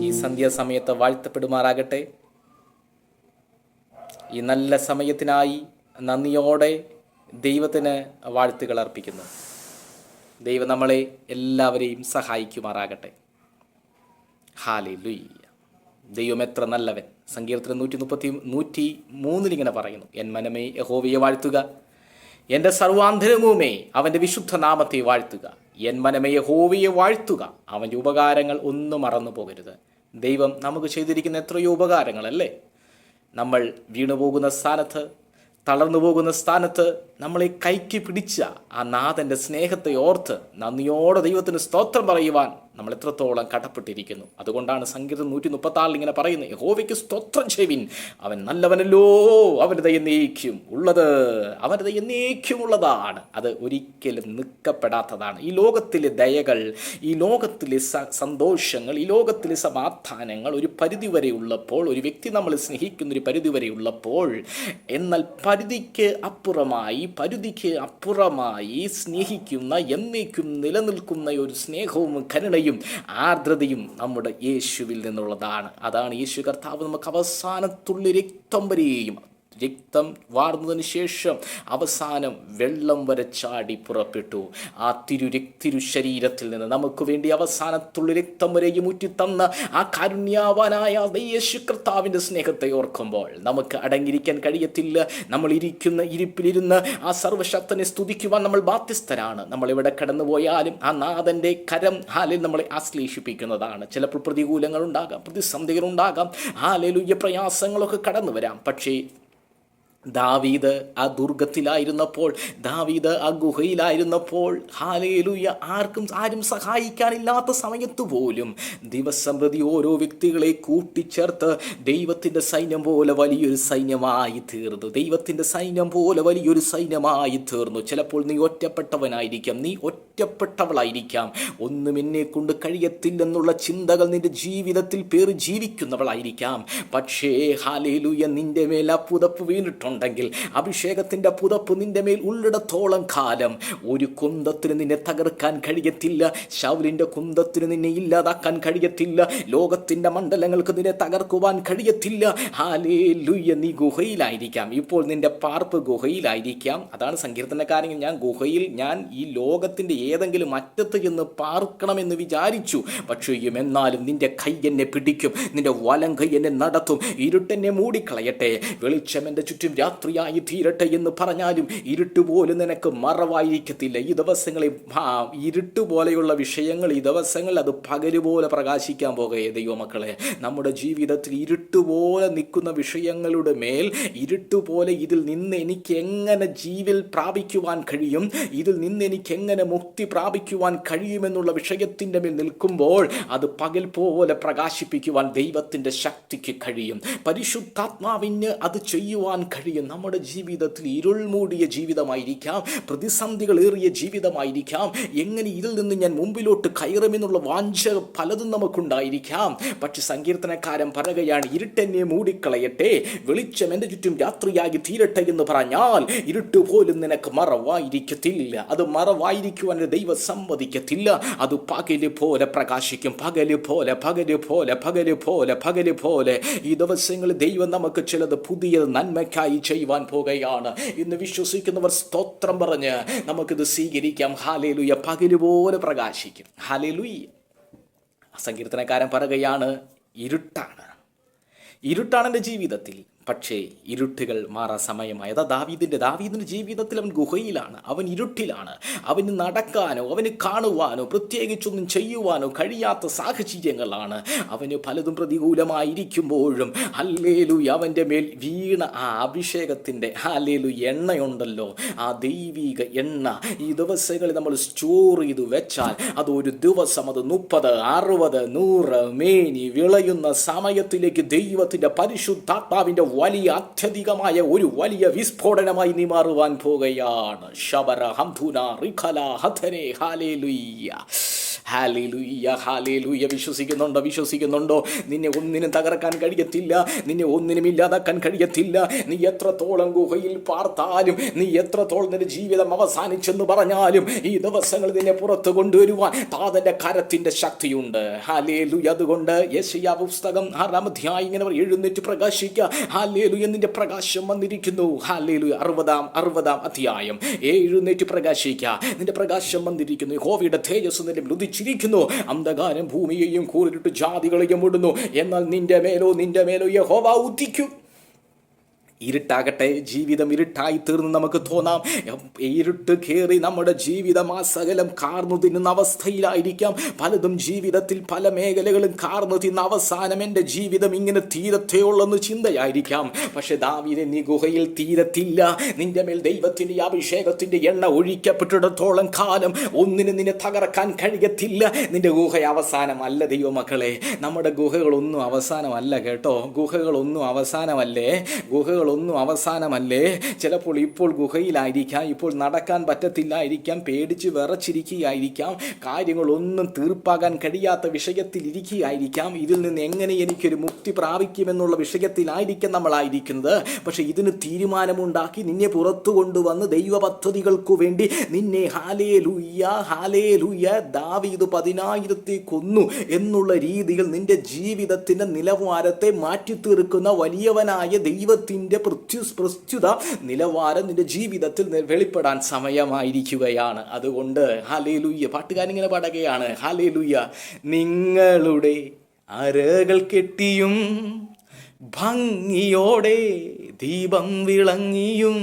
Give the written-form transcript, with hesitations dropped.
ഈ സന്ധ്യാസമയത്ത് വാഴ്ത്തപ്പെടുമാറാകട്ടെ. ഈ നല്ല സമയത്തിനായി നന്ദിയോടെ ദൈവത്തിന് വാഴ്ത്തുകൾ അർപ്പിക്കുന്നു. ദൈവം നമ്മളെ എല്ലാവരെയും സഹായിക്കുമാറാകട്ടെ. ഹല്ലേലൂയ. ദൈവം എത്ര നല്ലവൻ. സങ്കീർത്തനം 133 ഇങ്ങനെ പറയുന്നു, എൻ മനമേ യഹോവയെ വാഴ്ത്തുക, എൻ്റെ സർവാന്തരവുമേ അവൻ്റെ വിശുദ്ധ നാമത്തെ വാഴ്ത്തുക. എൻ മനമേ യഹോവയെ വാഴ്ത്തുക, അവൻ്റെ ഉപകാരങ്ങൾ ഒന്നും മറന്നു പോകരുത്. ദൈവം നമുക്ക് ചെയ്തിരിക്കുന്ന എത്രയോ ഉപകാരങ്ങളല്ലേ. നമ്മൾ വീണുപോകുന്ന സ്ഥാനത്ത്, തളർന്നു പോകുന്ന സ്ഥാനത്ത് നമ്മളെ കൈക്ക് പിടിച്ച ആ നാഥൻ്റെ സ്നേഹത്തെ ഓർത്ത് നന്ദിയോടെ ദൈവത്തിന് സ്തോത്രം പറയുവാൻ നമ്മൾ എത്രത്തോളം കടപ്പെട്ടിരിക്കുന്നു. അതുകൊണ്ടാണ് സങ്കീർത്തനം 136 ഇങ്ങനെ പറയുന്നത്, യഹോവയ്ക്ക് സ്തോത്രം ചെയ്യുവിൻ, അവൻ നല്ലവനല്ലോ, അവൻ്റെ ദയ എന്നേക്കും ഉള്ളത്, അവൻ്റെ ദയ എന്നേക്കും ഉള്ളതാണ്. അത് ഒരിക്കലും നിൽക്കപ്പെടാത്തതാണ്. ഈ ലോകത്തിലെ ദയകൾ, ഈ ലോകത്തിലെ സന്തോഷങ്ങൾ, ഈ ലോകത്തിലെ സമാധാനങ്ങൾ ഒരു പരിധിവരെ ഉള്ളപ്പോൾ, ഒരു വ്യക്തി നമ്മൾ സ്നേഹിക്കുന്ന ഒരു പരിധിവരെ ഉള്ളപ്പോൾ, എന്നാൽ പരിധിക്ക് അപ്പുറമായി സ്നേഹിക്കുന്ന, എന്നേക്കും നിലനിൽക്കുന്ന ഒരു സ്നേഹവും കരുണയും ആർദ്രതയും നമ്മുടെ യേശുവിൽ നിന്നുള്ളതാണ്. അതാണ് യേശു കർത്താവ് നമുക്ക് അവസാനത്തുള്ള രക്തം വരെയും, രക്തം വാർന്നതിന് ശേഷം അവസാനം വെള്ളം വരെ ചാടി പുറപ്പെട്ടു. ആ തിരു ശരീരത്തിൽ നിന്ന് നമുക്ക് വേണ്ടി അവസാനത്തുള്ള രക്തം വരെയും ഊറ്റിത്തന്ന ആ കാരുണ്യവാനായ യേശു കർത്താവിൻ്റെ സ്നേഹത്തെ ഓർക്കുമ്പോൾ നമുക്ക് അടങ്ങിയിരിക്കാൻ കഴിയത്തില്ല. നമ്മൾ ഇരിപ്പിലിരുന്ന് ആ സർവശക്തനെ സ്തുതിക്കുവാൻ നമ്മൾ ബാധ്യസ്ഥരാണ്. നമ്മളിവിടെ കടന്നുപോയാലും ആ നാഥൻ്റെ കരം നമ്മളെ ആശ്ലേഷിപ്പിക്കുന്നതാണ്. ചിലപ്പോൾ പ്രതികൂലങ്ങളുണ്ടാകാം, പ്രതിസന്ധികളുണ്ടാകാം, ഹല്ലേലൂയ, പ്രയാസങ്ങളൊക്കെ കടന്നു വരാം. പക്ഷേ ദാവീദ് ആ ദുർഗത്തിലായിരുന്നപ്പോൾ, ദാവീദ് ആ ഗുഹയിലായിരുന്നപ്പോൾ, ഹല്ലേലൂയ, ആരും സഹായിക്കാനില്ലാത്ത സമയത്ത് പോലും ദിവസം പ്രതി ഓരോ വ്യക്തികളെ കൂട്ടിച്ചേർത്ത് ദൈവത്തിൻ്റെ സൈന്യം പോലെ വലിയൊരു സൈന്യമായി തീർന്നു. ദൈവത്തിൻ്റെ സൈന്യം പോലെ വലിയൊരു സൈന്യമായി തീർന്നു. ചിലപ്പോൾ നീ ഒറ്റപ്പെട്ടവനായിരിക്കാം, നീ ഒറ്റപ്പെട്ടവളായിരിക്കാം, ഒന്നും എന്നെ കൊണ്ട് കഴിയത്തില്ലെന്നുള്ള ചിന്തകൾ നിന്റെ ജീവിതത്തിൽ പേറി ജീവിക്കുന്നവളായിരിക്കാം. പക്ഷേ ഹല്ലേലൂയ, നിന്റെ മേൽ ആ പുതപ്പ് വീണിട്ടുണ്ട് െങ്കിൽ, അഭിഷേകത്തിൻ്റെ പുതപ്പ് നിന്റെ മേൽ ഉള്ളിടത്തോളം കാലം ഒരു കുന്തത്തിന് നിന്നെ തകർക്കാൻ കഴിയത്തില്ല. ശൗലിൻ്റെ കുന്തത്തിന് നിന്നെ ഇല്ലാതാക്കാൻ കഴിയത്തില്ല. ലോകത്തിൻ്റെ മണ്ഡലങ്ങൾക്ക് നിന്നെ തകർക്കുവാൻ കഴിയത്തില്ല. ഹല്ലേലൂയ. നീ ഗുഹയിലായിരിക്കാം, ഇപ്പോൾ നിന്റെ പാർപ്പ് ഗുഹയിലായിരിക്കാം. അതാണ് സങ്കീർത്തനക്കാരൻ, ഞാൻ ഈ ലോകത്തിൻ്റെ ഏതെങ്കിലും അറ്റത്ത് ചെന്ന് പാർക്കണമെന്ന് വിചാരിച്ചു, പക്ഷേ എന്നാലും നിന്റെ കൈ എന്നെ പിടിക്കും, നിന്റെ വലം കൈ എന്നെ നടത്തും. ഇരുട്ടെന്നെ മൂടിക്കളയട്ടെ, വെളിച്ചം എൻ്റെ ചുറ്റും രാത്രിയായി തീരട്ടെ എന്ന് പറഞ്ഞാലും ഇരുട്ടുപോലും നിനക്ക് മറവായിരിക്കത്തില്ല. ഈ ദിവസങ്ങളിൽ ഇരുട്ടുപോലെയുള്ള വിഷയങ്ങൾ, ഈ ദിവസങ്ങളിൽ അത് പകലുപോലെ പ്രകാശിക്കാൻ പോകുകയെ ദൈവമക്കളെ. നമ്മുടെ ജീവിതത്തിൽ ഇരുട്ടുപോലെ നിൽക്കുന്ന വിഷയങ്ങളുടെ മേൽ, ഇരുട്ടുപോലെ ഇതിൽ നിന്ന് എനിക്ക് എങ്ങനെ ജീവൻ പ്രാപിക്കുവാൻ കഴിയും, ഇതിൽ നിന്ന് എനിക്ക് എങ്ങനെ മുക്തി പ്രാപിക്കുവാൻ കഴിയുമെന്നുള്ള വിഷയത്തിൻ്റെ മേൽ നിൽക്കുമ്പോൾ അത് പകൽ പോലെ പ്രകാശിപ്പിക്കുവാൻ ദൈവത്തിൻ്റെ ശക്തിക്ക് കഴിയും. പരിശുദ്ധാത്മാവിന് അത് ചെയ്യുവാൻ കഴിയും. നമ്മുടെ ജീവിതത്തിൽ ഇരുൾ മൂടിയ ജീവിതമായിരിക്കാം, പ്രതിസന്ധികൾ ഏറിയ ജീവിതമായിരിക്കാം, എങ്ങനെ ഇതിൽ നിന്ന് ഞാൻ മുമ്പിലോട്ട് കയറുമെന്നുള്ള വാഞ്ച പലതും നമുക്കുണ്ടായിരിക്കാം. പക്ഷെ സങ്കീർത്തനക്കാരൻ പറയുകയാണ്, ഇരുട്ടെന്നെ മൂടിക്കളയട്ടെ, വെളിച്ചം എൻ്റെ ചുറ്റും രാത്രിയായി തീരട്ടെ എന്ന് പറഞ്ഞാൽ ഇരുട്ടുപോലും നിനക്ക് മറവായിരിക്കത്തില്ല. അത് മറവായിരിക്കുവാൻ ദൈവം സമ്മതിക്കത്തില്ല. അത് പകല് പോലെ പ്രകാശിക്കും, പകല് പോലെ. ഈ ദിവസങ്ങളിൽ ദൈവം നമുക്ക് ചിലത് പുതിയ നന്മയ്ക്കായി ചെയ്യുവാൻ പോകുകയാണ്. ഇന്ന് വിശ്വസിക്കുന്നവർ സ്തോത്രം പറഞ്ഞ് നമുക്കിത് സ്വീകരിക്കാം. ഹല്ലേലൂയ. പകലുപോലെ പ്രകാശിക്കും. ഹല്ലേലൂയ. സങ്കീർത്തനക്കാരൻ പറയുകയാണ്, ഇരുട്ടാണ് എൻ്റെ ജീവിതത്തിൽ, പക്ഷേ ഇരുട്ടുകൾ മാറാൻ സമയമായി. അതാ ദാവീദിൻ്റെ ജീവിതത്തിൽ അവൻ ഗുഹയിലാണ്, അവൻ ഇരുട്ടിലാണ്. അവന് നടക്കാനോ അവന് കാണുവാനോ പ്രത്യേകിച്ചൊന്നും ചെയ്യുവാനോ കഴിയാത്ത സാഹചര്യങ്ങളാണ്. അവന് പലതും പ്രതികൂലമായിരിക്കുമ്പോഴും ഹല്ലേലൂയ, അവൻ്റെ മേൽ വീണ ആ അഭിഷേകത്തിൻ്റെ ഹല്ലേലൂയ എണ്ണയുണ്ടല്ലോ, ആ ദൈവിക എണ്ണ ഈ ദിവസങ്ങളിൽ നമ്മൾ സ്റ്റോർ ചെയ്ത് വെച്ചാൽ അത് ഒരു ദിവസം അത് 30, 60, 100 മേനി വിളയുന്ന സമയത്തിലേക്ക് ദൈവത്തിൻ്റെ പരിശുദ്ധാത്മാവിൻ്റെ വലിയ അത്യധികമായ ഒരു വലിയ വിസ്ഫോടനമായി നീ മാറുവാൻ പോകുകയാണ്. ശബര ഹംധുന റിഖല ഹഥനെ ഹല്ലേലൂയ. Hallelujah, hallelujah. വിശ്വസിക്കുന്നുണ്ടോ? നിന്നെ ഒന്നിനും തകർക്കാൻ കഴിയത്തില്ല, നിന്നെ ഒന്നിനും ഇല്ലാതാക്കാൻ കഴിയത്തില്ല. നീ എത്രത്തോളം ഗുഹയിൽ പാർത്താലും, നീ എത്രത്തോളം നിന്റെ ജീവിതം അവസാനിച്ചെന്ന് പറഞ്ഞാലും, ഈ ദിവസങ്ങൾ നിന്നെ പുറത്തു കൊണ്ടുവരുവാൻ താതന്റെ കരത്തിന്റെ ശക്തിയുണ്ട്. ഹല്ലേലൂയ. അതുകൊണ്ട് യെശയ്യാ പുസ്തകം 6-ാം അധ്യായം ഇങ്ങനെ എഴുന്നേറ്റ് പ്രകാശിക്കുക. ഹല്ലേലൂയ, നിന്റെ പ്രകാശം വന്നിരിക്കുന്നു. ഹല്ലേലൂയ. 60-ാം അധ്യായം എഴുന്നേറ്റ് പ്രകാശിക്കുക, നിന്റെ പ്രകാശം വന്നിരിക്കുന്നു. യഹോവയുടെ തേജസ്സ് നിന്റെ മേൽ ഉദിച്ചിരിക്കുന്നു. അന്ധകാരം ഭൂമിയെയും കൂരിട്ട് ജാതികളെയും മൂടുന്നു. എന്നാൽ നിന്റെ മേലോ യഹോവ ഉദിക്കും. ഇരുട്ടാകട്ടെ, ജീവിതം ഇരുട്ടായി തീർന്ന് നമുക്ക് തോന്നാം. ഇരുട്ട് കയറി നമ്മുടെ ജീവിതം ആ സകലം കാർന്നു തിന്നുന്ന അവസ്ഥയിലായിരിക്കാം. പലതും ജീവിതത്തിൽ പല മേഖലകളും കാർന്നു തിന്ന അവസാനം എൻ്റെ ജീവിതം ഇങ്ങനെ തീരത്തേയുള്ളെന്ന് ചിന്തയായിരിക്കാം. പക്ഷെ ദാവീദേ, നീ ഗുഹയിൽ തീരത്തില്ല. നിന്റെ മേൽ ദൈവത്തിൻ്റെ അഭിഷേകത്തിൻ്റെ എണ്ണ ഒഴിക്കപ്പെട്ടിടത്തോളം കാലം ഒന്നിനും നിന്നെ തകർക്കാൻ കഴിയത്തില്ല. നിന്റെ ഗുഹ അവസാനമല്ല ദൈവമക്കളെ. നമ്മുടെ ഗുഹകളൊന്നും അവസാനമല്ല കേട്ടോ. ഗുഹകളൊന്നും അവസാനമല്ലേ. ചിലപ്പോൾ ഇപ്പോൾ ഗുഹയിലായിരിക്കാം, ഇപ്പോൾ നടക്കാൻ പറ്റത്തില്ലായിരിക്കാം, പേടിച്ച് വിറച്ചിരിക്കുകയായിരിക്കാം, കാര്യങ്ങളൊന്നും തീർപ്പാകാൻ കഴിയാത്ത വിഷയത്തിലിരിക്കുകയായിരിക്കാം. ഇതിൽ നിന്ന് എങ്ങനെ എനിക്കൊരു മുക്തി പ്രാപിക്കുമെന്നുള്ള വിഷയത്തിലായിരിക്കും നമ്മളായിരിക്കുന്നത്. പക്ഷെ ഇതിന് തീരുമാനമുണ്ടാക്കി നിന്നെ പുറത്തു കൊണ്ടുവന്ന് ദൈവ പദ്ധതികൾക്കു വേണ്ടി നിന്നെ ഹാലേലൂയ ദാവീദ് 10,000 കൊന്നു എന്നുള്ള രീതിയിൽ നിന്റെ ജീവിതത്തിൻ്റെ നിലവാരത്തെ മാറ്റിത്തീർക്കുന്ന വലിയവനായ ദൈവത്തിൻ്റെ പ്രസ്തുത നിലവാരം നിന്റെ ജീവിതത്തിൽ വെളിപ്പെടാൻ സമയമായിരിക്കുകയാണ്. അതുകൊണ്ട് ഹല്ലേലൂയ, പാട്ടുകാരിങ്ങനെ പാടുകയാണ്. ഹല്ലേലൂയ. നിങ്ങളുടെ അരകൾ കെട്ടിയും ഭംഗിയോടെ ദീപം വിളങ്ങിയും